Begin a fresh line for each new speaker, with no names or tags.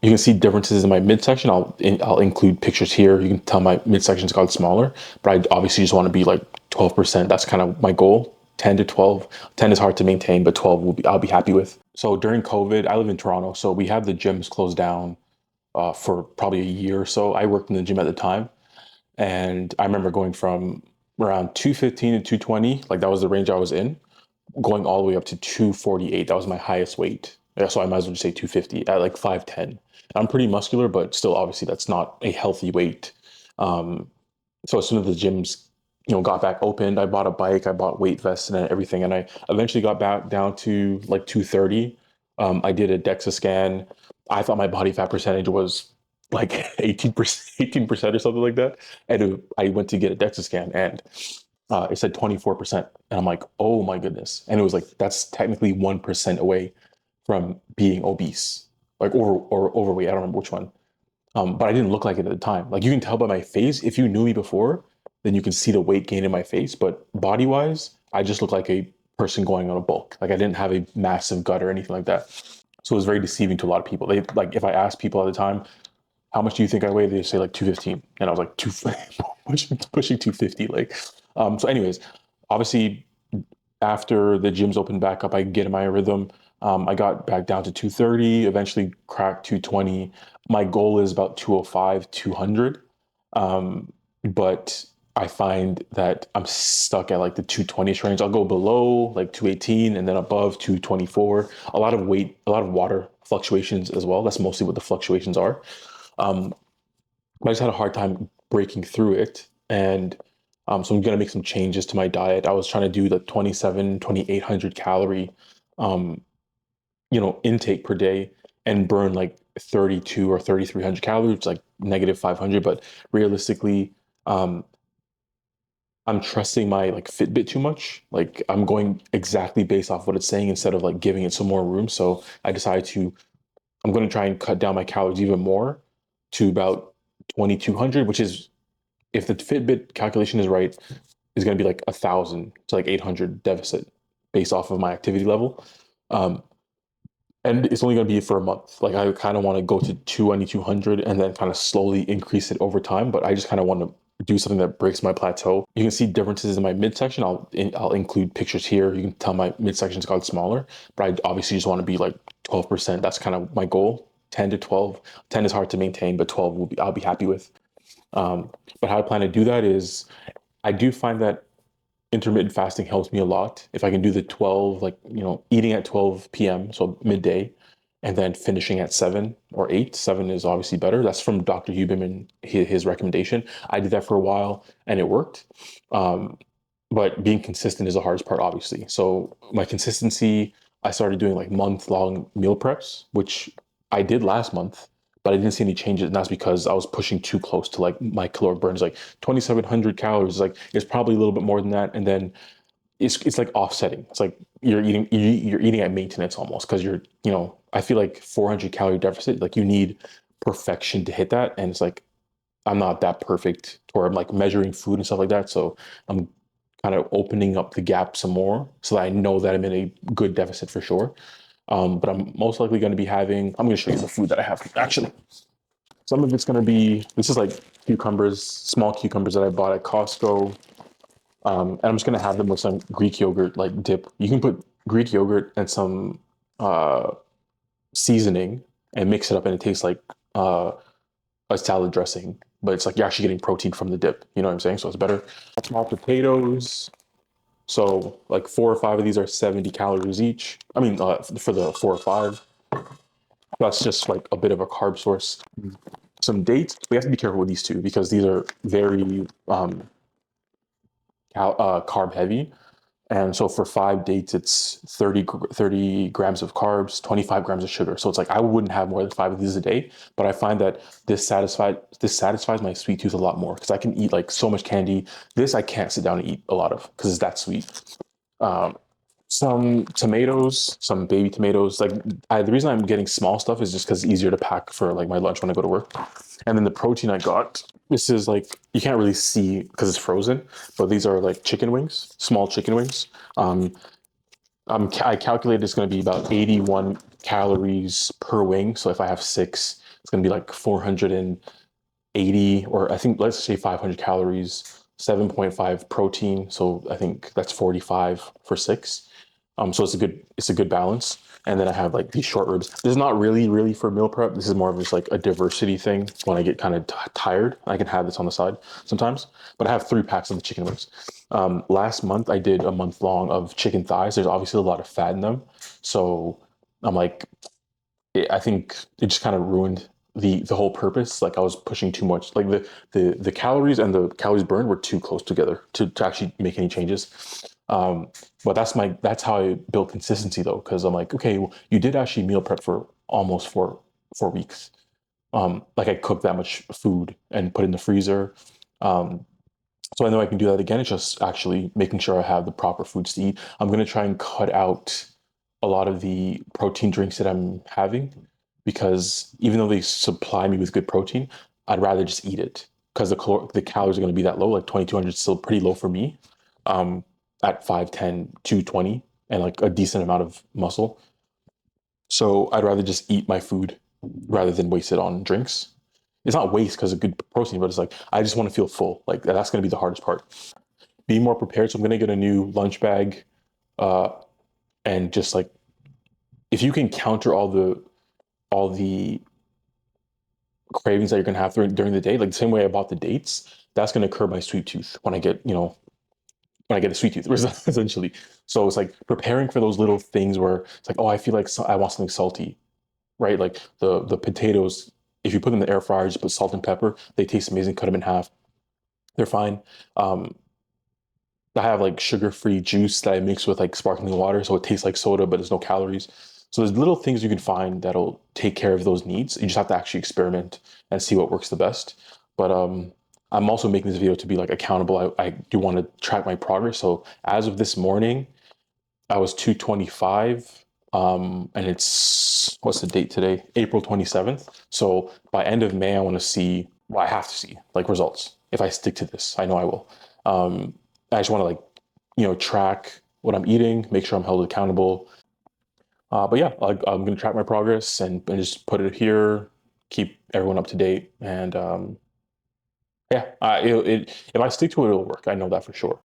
You can see differences in my midsection. I'll include pictures here. You can tell my midsection's got smaller, but I obviously just want to be like 12%. That's kind of my goal. 10 to 12. 10 is hard to maintain, but 12 I'll be happy with. So during COVID, I live in Toronto, so we have the gyms closed down for probably a year or so. I worked in the gym at the time, and I remember going from around 215 to 220, like that was the range I was in, going all the way up to 248. That was my highest weight. Yeah, so I might as well just say 250 at like 5'10". I'm pretty muscular, but still, obviously, that's not a healthy weight. Um, so as soon as the gyms, got back opened, I bought a bike, I bought weight vests and everything, and I eventually got back down to like 230. I did a DEXA scan. I thought my body fat percentage was like 18%, 18% or something like that. And I went to get a DEXA scan, and it said 24%. And I'm like, oh my goodness. And it was like, that's technically 1% away from being obese, like or overweight. I don't remember which one. But I didn't look like it at the time. Like you can tell by my face. If you knew me before, then you can see the weight gain in my face. But body wise, I just look like a person going on a bulk. Like I didn't have a massive gut or anything like that. So it was very deceiving to a lot of people. They like if I asked people at the time, how much do you think I weigh? They say like 215. And I was like, pushing 250. Like, so anyways, obviously after the gyms opened back up, I get in my rhythm. I got back down to 230, eventually cracked 220. My goal is about 205, 200. But I find that I'm stuck at like the 220 range. I'll go below like 218 and then above 224. A lot of weight, a lot of water fluctuations as well. That's mostly what the fluctuations are. Um, I just had a hard time breaking through it. And so I'm going to make some changes to my diet. I was trying to do the 2,800 calorie, um, intake per day and burn like 32 or 3,300 calories, like negative 500. But realistically, um, I'm trusting my like Fitbit too much. Like I'm going exactly based off what it's saying instead of like giving it some more room. So I decided I'm going to try and cut down my calories even more to about 2,200, which is, if the Fitbit calculation is right, is going to be like 1,000 to like 800 deficit based off of my activity level. Um, and it's only going to be for a month. Like I kind of want to go to 2,200 and then kind of slowly increase it over time. But I just kind of want to do something that breaks my plateau. You can see differences in my midsection. I'll include pictures here. You can tell my midsection's got smaller, but I obviously just want to be like 12%. That's kind of my goal. 10 to 12. 10 is hard to maintain, but 12 I'll be happy with. Um, but how I plan to do that is I do find that intermittent fasting helps me a lot. If I can do the 12, like, eating at 12 p.m., so midday, and then finishing at 7 or 8. 7 is obviously better. That's from Dr. Huberman, his recommendation. I did that for a while and it worked. Um, but being consistent is the hardest part, obviously. So my consistency, I started doing like month-long meal preps, which I did last month, but I didn't see any changes. And that's because I was pushing too close to like my caloric burns, like 2,700 calories. Like it's probably a little bit more than that. And then it's like offsetting. It's like you're eating at maintenance almost because I feel like 400 calorie deficit, like you need perfection to hit that. And it's like, I'm not that perfect or I'm like measuring food and stuff like that. So I'm kind of opening up the gap some more so that I know that I'm in a good deficit for sure. But I'm most likely going to be I'm going to show you the food that I have actually. Some of it's going to be, this is like cucumbers, small cucumbers that I bought at Costco. And I'm just going to have them with some Greek yogurt, like dip. You can put Greek yogurt and some uh, seasoning and mix it up, and it tastes like a salad dressing, but it's like you're actually getting protein from the dip. You know what I'm saying? So it's better. Small potatoes. So like 4 or 5 of these are 70 calories each. I mean, for the 4 or 5, that's just like a bit of a carb source. Some dates. We have to be careful with these two because these are very carb heavy. And so for 5 dates, it's 30 grams of carbs, 25 grams of sugar. So it's like I wouldn't have more than 5 of these a day, but I find that this satisfies my sweet tooth a lot more because I can eat like so much candy. This I can't sit down and eat a lot of because it's that sweet. Um, some tomatoes, some baby tomatoes. Like the reason I'm getting small stuff is just because it's easier to pack for like my lunch when I go to work. And then the protein I got, this is like you can't really see because it's frozen, but these are like chicken wings, small chicken wings. I calculated it's going to be about 81 calories per wing. So if I have six, it's gonna be like 480, or I think let's say 500 calories, 7.5 protein. So I think that's 45 for six. So it's a good balance. And then I have like these short ribs. This is not really for meal prep. This is more of just like a diversity thing. When I get kind of tired, I can have this on the side sometimes. But I have 3 packs of the chicken wings. Last month I did a month long of chicken thighs. There's obviously a lot of fat in them, so I'm like, I think it just kind of ruined the whole purpose. Like I was pushing too much. Like the calories and the calories burned were too close together to actually make any changes. But that's how I build consistency though, because I'm like, okay, well, you did actually meal prep for almost 4 weeks. Like I cooked that much food and put it in the freezer. Um, so I know I can do that again. It's just actually making sure I have the proper foods to eat. I'm gonna try and cut out a lot of the protein drinks that I'm having, because even though they supply me with good protein, I'd rather just eat it because the calories are gonna be that low. Like 2,200 is still pretty low for me. Um, at 5'10", 220, and like a decent amount of muscle. So I'd rather just eat my food rather than waste it on drinks. It's not waste because of good protein, but it's like I just want to feel full. Like that's going to be the hardest part. Be more prepared. So I'm going to get a new lunch bag, uh, and just like if you can counter all the cravings that you're going to have during the day, like the same way I bought the dates, that's going to curb my sweet tooth when I get when I get a sweet tooth essentially. So it's like preparing for those little things where it's like, oh, I feel like I want something salty, right? Like the potatoes, if you put them in the air fryer, just put salt and pepper, they taste amazing. Cut them in half, they're fine. Um, I have like sugar-free juice that I mix with like sparkling water, so it tastes like soda, but there's no calories. So there's little things you can find that'll take care of those needs. You just have to actually experiment and see what works the best. But I'm also making this video to be like accountable. I do want to track my progress. So as of this morning, I was 225. And it's what's the date today? April 27th. So by end of May, I want to see, well, I have to see like results. If I stick to this, I know I will. I just want to like, track what I'm eating, make sure I'm held accountable. But yeah, I'm going to track my progress and just put it here, keep everyone up to date. And yeah, if I stick to it, it'll work. I know that for sure.